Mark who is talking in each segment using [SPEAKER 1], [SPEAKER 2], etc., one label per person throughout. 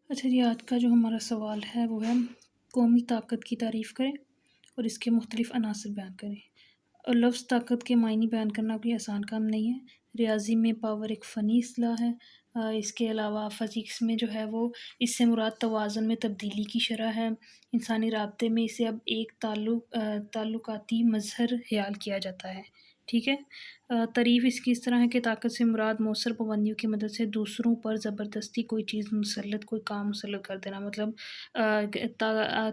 [SPEAKER 1] اچھا جی، آج کا جو ہمارا سوال ہے وہ ہے قومی طاقت کی تعریف کریں اور اس کے مختلف عناصر بیان کریں۔ اور لفظ طاقت کے معنی بیان کرنا کوئی آسان کام نہیں ہے۔ ریاضی میں پاور ایک فنی اصطلاح ہے۔ اس کے علاوہ فزکس میں جو ہے وہ اس سے مراد توازن میں تبدیلی کی شرح ہے۔ انسانی رابطے میں اسے اب ایک تعلقاتی مظہر خیال کیا جاتا ہے۔ ٹھیک ہے۔ تعریف اس کی اس طرح ہے کہ طاقت سے مراد مؤثر پابندیوں کی مدد سے دوسروں پر زبردستی کوئی کام مسلط کر دینا، مطلب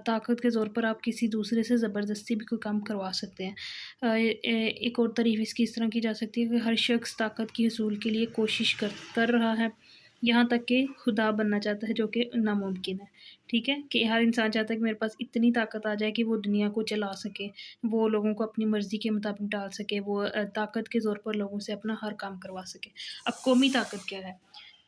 [SPEAKER 1] طاقت کے زور پر آپ کسی دوسرے سے زبردستی بھی کوئی کام کروا سکتے ہیں۔ ایک اور تعریف اس کی اس طرح کی جا سکتی ہے کہ ہر شخص طاقت کی حصول کے لیے کوشش کر رہا ہے، یہاں تک کہ خدا بننا چاہتا ہے، جو کہ ناممکن ہے۔ ٹھیک ہے، کہ ہر انسان چاہتا ہے کہ میرے پاس اتنی طاقت آ جائے کہ وہ دنیا کو چلا سکے، وہ لوگوں کو اپنی مرضی کے مطابق ڈال سکے، وہ طاقت کے زور پر لوگوں سے اپنا ہر کام کروا سکے۔ اب قومی طاقت کیا ہے؟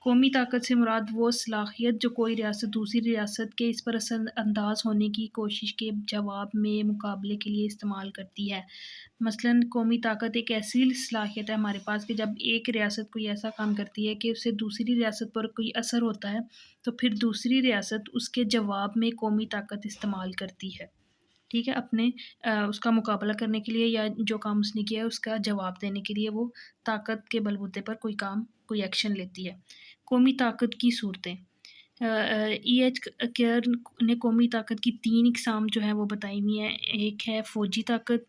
[SPEAKER 1] قومی طاقت سے مراد وہ صلاحیت جو کوئی ریاست دوسری ریاست کے اس پر اثر انداز ہونے کی کوشش کے جواب میں مقابلے کے لیے استعمال کرتی ہے۔ مثلاً قومی طاقت ایک ایسی صلاحیت ہے ہمارے پاس کہ جب ایک ریاست کوئی ایسا کام کرتی ہے کہ اس سے دوسری ریاست پر کوئی اثر ہوتا ہے، تو پھر دوسری ریاست اس کے جواب میں قومی طاقت استعمال کرتی ہے۔ ٹھیک ہے، اپنے اس کا مقابلہ کرنے کے لیے یا جو کام اس نے کیا ہے اس کا جواب دینے کے لیے وہ طاقت کے بلبوتے پر کوئی ایکشن لیتی ہے۔ قومی طاقت کی صورتیں۔ ایچ کیئر نے قومی طاقت کی 3 اقسام جو ہیں وہ بتائی ہوئی ہیں۔ ایک ہے فوجی طاقت،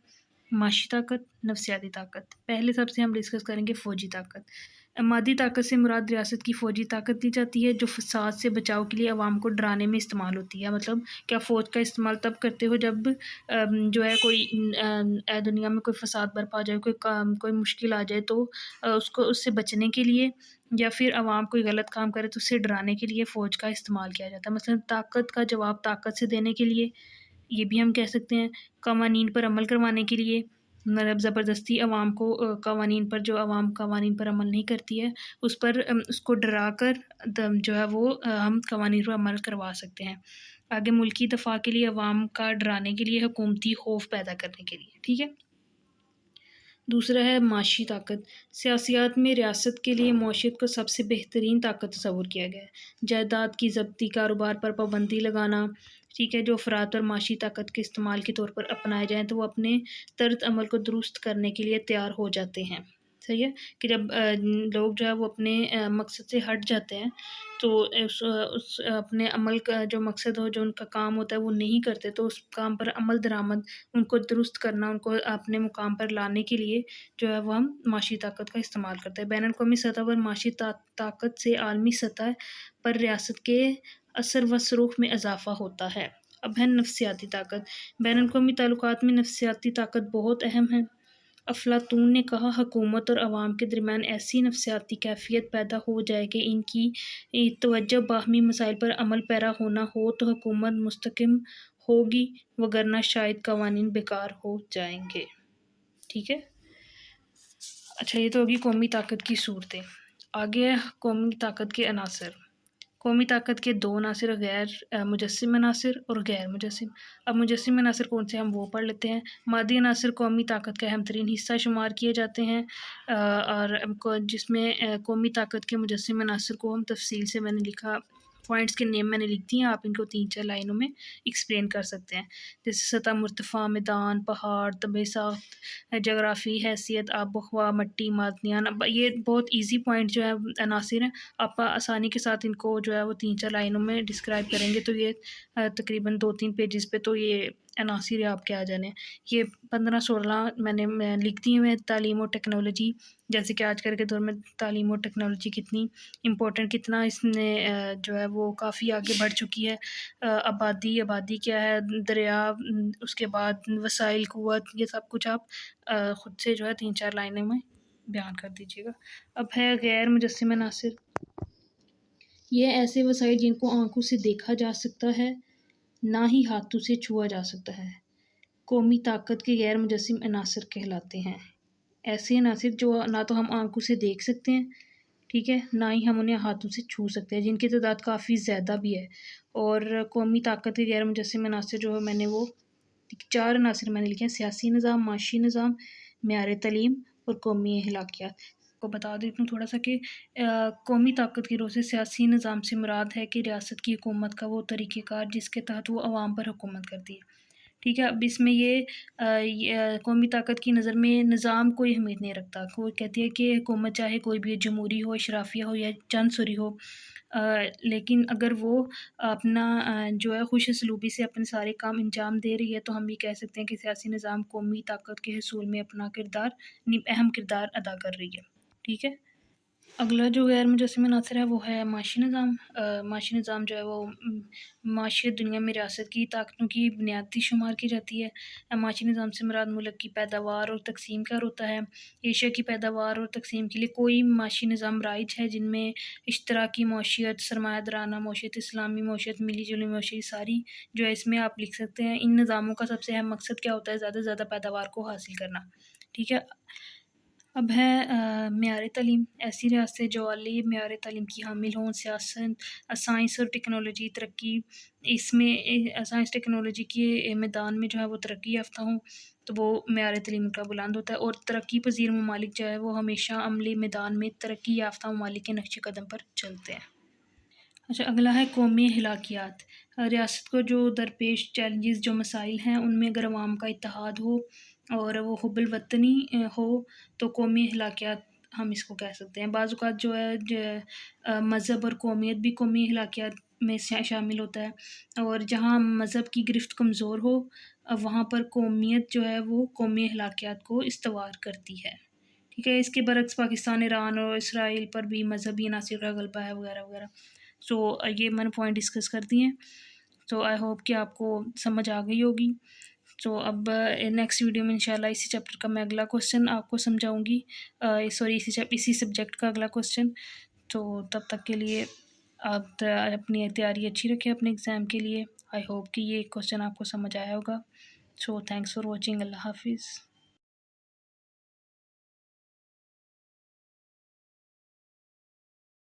[SPEAKER 1] معاشی طاقت، نفسیاتی طاقت۔ پہلے سب سے ہم ڈسکس کریں گے فوجی طاقت۔ مادی طاقت سے مراد ریاست کی فوجی طاقت لی جاتی ہے جو فساد سے بچاؤ کے لیے عوام کو ڈرانے میں استعمال ہوتی ہے۔ مطلب کیا فوج کا استعمال تب کرتے ہو جب جو ہے کوئی دنیا میں کوئی فساد برپا ہو جائے، کوئی مشکل آ جائے، تو اس سے بچنے کے لیے یا پھر عوام کوئی غلط کام کرے تو اسے ڈرانے کے لیے فوج کا استعمال کیا جاتا ہے۔ مثلا طاقت کا جواب طاقت سے دینے کے لیے، یہ بھی ہم کہہ سکتے ہیں۔ قوانین پر عمل کروانے کے لیے، مطلب زبردستی عوام کو قوانین پر، جو عوام قوانین پر عمل نہیں کرتی ہے اس کو ڈرا کر جو ہے وہ ہم قوانین پر عمل کروا سکتے ہیں۔ آگے ملکی دفاع کے لیے، عوام کا ڈرانے کے لیے، حکومتی خوف پیدا کرنے کے لیے۔ ٹھیک ہے۔ دوسرا ہے معاشی طاقت۔ سیاسیات میں ریاست کے لیے معیشت کو سب سے بہترین طاقت تصور کیا گیا ہے۔ جائیداد کی ضبطی، کاروبار پر پابندی لگانا، ٹھیک ہے، جو افراد پر معاشی طاقت کے استعمال کے طور پر اپنائے جائیں تو وہ اپنے طرز عمل کو درست کرنے کے لیے تیار ہو جاتے ہیں۔ صحیح ہے، کہ جب لوگ جو ہے وہ اپنے مقصد سے ہٹ جاتے ہیں تو اس اپنے عمل کا جو مقصد ہو، جو ان کا کام ہوتا ہے وہ نہیں کرتے، تو اس کام پر عمل درآمد، ان کو درست کرنا، ان کو اپنے مقام پر لانے کے لیے جو ہے وہ ہم معاشی طاقت کا استعمال کرتے ہیں۔ بین الاقوامی سطح پر معاشی طاقت سے عالمی سطح پر ریاست کے اثر و رسوخ میں اضافہ ہوتا ہے۔ اب ہے نفسیاتی طاقت۔ بین الاقوامی تعلقات میں نفسیاتی طاقت بہت اہم ہے۔ افلاطون نے کہا، حکومت اور عوام کے درمیان ایسی نفسیاتی کیفیت پیدا ہو جائے کہ ان کی توجہ باہمی مسائل پر عمل پیرا ہونا ہو تو حکومت مستحکم ہوگی، وگرنہ شاید قوانین بیکار ہو جائیں گے۔ ٹھیک ہے۔ اچھا، یہ تو ہوگی قومی طاقت کی صورتیں۔ آگے قومی طاقت کے عناصر۔ قومی طاقت کے 2 عناصر، غیر مجسم عناصر اور غیر مجسم۔ اب مجسم عناصر کون سے ہم وہ پڑھ لیتے ہیں۔ مادی عناصر قومی طاقت کا اہم ترین حصہ شمار کیے جاتے ہیں، اور جس میں قومی طاقت کے مجسم عناصر کو ہم تفصیل سے، میں نے لکھا، پوائنٹس کے نیم میں نے لکھ دی ہیں، آپ ان کو 3-4 لائنوں میں ایکسپلین کر سکتے ہیں۔ جیسے سطح، مرتفع، میدان، پہاڑ، طبعی ساخت، جغرافی حیثیت، آب و ہوا، مٹی، معدنیات۔ یہ بہت ایزی پوائنٹ جو ہے عناصر ہیں، آپ آسانی کے ساتھ ان کو جو ہے وہ 3-4 لائنوں میں ڈسکرائب کریں گے تو یہ تقریباً 2-3 پیجز پہ تو یہ عناصر آپ کے آ جانے۔ یہ 15-16 میں نے لکھ دی ہیں۔ تعلیم و ٹیکنالوجی، جیسے کہ آج کل کے دور میں تعلیم و ٹیکنالوجی کتنی امپورٹنٹ، کتنا اس نے جو ہے وہ کافی آگے بڑھ چکی ہے۔ آبادی کیا ہے، دریا، اس کے بعد وسائل قوت، یہ سب کچھ آپ خود سے جو ہے 3-4 لائنوں میں بیان کر دیجیے گا۔ اب ہے غیر مجسم عناصر۔ یہ ایسے وسائل جن کو آنکھوں سے دیکھا جا سکتا ہے، نہ ہی ہاتھوں سے چھوا جا سکتا ہے، قومی طاقت کے غیر مجسم عناصر کہلاتے ہیں۔ ایسے عناصر جو نہ تو ہم آنکھوں سے دیکھ سکتے ہیں، ٹھیک ہے، نہ ہی ہم انہیں ہاتھوں سے چھو سکتے ہیں، جن کی تعداد کافی زیادہ بھی ہے۔ اور قومی طاقت کے غیر مجسم عناصر جو ہے، میں نے وہ 4 عناصر میں نے لکھے ہیں: سیاسی نظام، معاشی نظام، معیار تعلیم اور قومی اخلاقیات۔ کو بتا دیتی ہوں تھوڑا سا کہ قومی طاقت کی روح سے سیاسی نظام سے مراد ہے کہ ریاست کی حکومت کا وہ طریقہ کار جس کے تحت وہ عوام پر حکومت کرتی ہے، ٹھیک ہے؟ اب اس میں یہ قومی طاقت کی نظر میں نظام کوئی اہمیت نہیں رکھتا، وہ کہتی ہے کہ حکومت چاہے کوئی بھی جمہوری ہو، اشرافیہ ہو یا چند سوری ہو، لیکن اگر وہ اپنا جو ہے خوش اسلوبی سے اپنے سارے کام انجام دے رہی ہے تو ہم یہ کہہ سکتے ہیں کہ سیاسی نظام قومی طاقت کے حصول میں اپنا اہم کردار ادا کر رہی ہے، ٹھیک ہے؟ اگلا جو غیر مجسم عناصر ہے وہ ہے معاشی نظام۔ معاشی نظام جو ہے وہ معاشیت دنیا میں ریاست کی طاقتوں کی بنیادی شمار کی جاتی ہے۔ معاشی نظام سے مراد ملک کی پیداوار اور تقسیم کا ہوتا ہے۔ ایشیا کی پیداوار اور تقسیم کے لیے کوئی معاشی نظام رائج ہے جن میں اشتراکی معیشت، سرمایہ دارانہ معیشت، اسلامی معیشت، ملی جلی معیشت ساری جو ہے اس میں آپ لکھ سکتے ہیں۔ ان نظاموں کا سب سے اہم مقصد کیا ہوتا ہے؟ زیادہ سے زیادہ پیداوار کو حاصل کرنا، ٹھیک ہے؟ اب ہے معیار تعلیم۔ ایسی ریاستیں جو عالی معیار تعلیم کی حامل ہوں، سائنس اور ٹیکنالوجی ترقی، اس میں سائنس ٹیکنالوجی کے میدان میں جو ہے وہ ترقی یافتہ ہوں تو وہ معیار تعلیم کا بلند ہوتا ہے، اور ترقی پذیر ممالک جو ہے وہ ہمیشہ عملی میدان میں ترقی یافتہ ممالک کے نقش قدم پر چلتے ہیں۔ اچھا، اگلا ہے قومی اخلاقیات۔ ریاست کو جو درپیش چیلنجز جو مسائل ہیں ان میں اگر عوام کا اتحاد ہو اور وہ حب الوطنی ہو تو قومی اخلاقیات ہم اس کو کہہ سکتے ہیں۔ بعض اوقات جو ہے مذہب اور قومیت بھی قومی اخلاقیات میں شامل ہوتا ہے، اور جہاں مذہب کی گرفت کمزور ہو وہاں پر قومیت جو ہے وہ قومی اخلاقیات کو استوار کرتی ہے، ٹھیک ہے؟ اس کے برعکس پاکستان، ایران اور اسرائیل پر بھی مذہبی عناصر کا غلبہ ہے وغیرہ وغیرہ۔ سو یہ میں نے پوائنٹ ڈسکس کر دیے ہیں، تو آئی ہوپ کہ آپ کو سمجھ آ گئی ہوگی۔ تو اب نیکسٹ ویڈیو میں انشاءاللہ اسی چیپٹر کا میں اگلا کوسچن آپ کو سمجھاؤں گی، سوری اسی سبجیکٹ کا اگلا کوسچن۔ تو تب تک کے لیے آپ اپنی تیاری اچھی رکھیں اپنے ایگزام کے لیے۔ آئی ہوپ کہ یہ کوسچن آپ کو سمجھ آیا ہوگا۔ سو تھینکس فار واچنگ، اللہ حافظ۔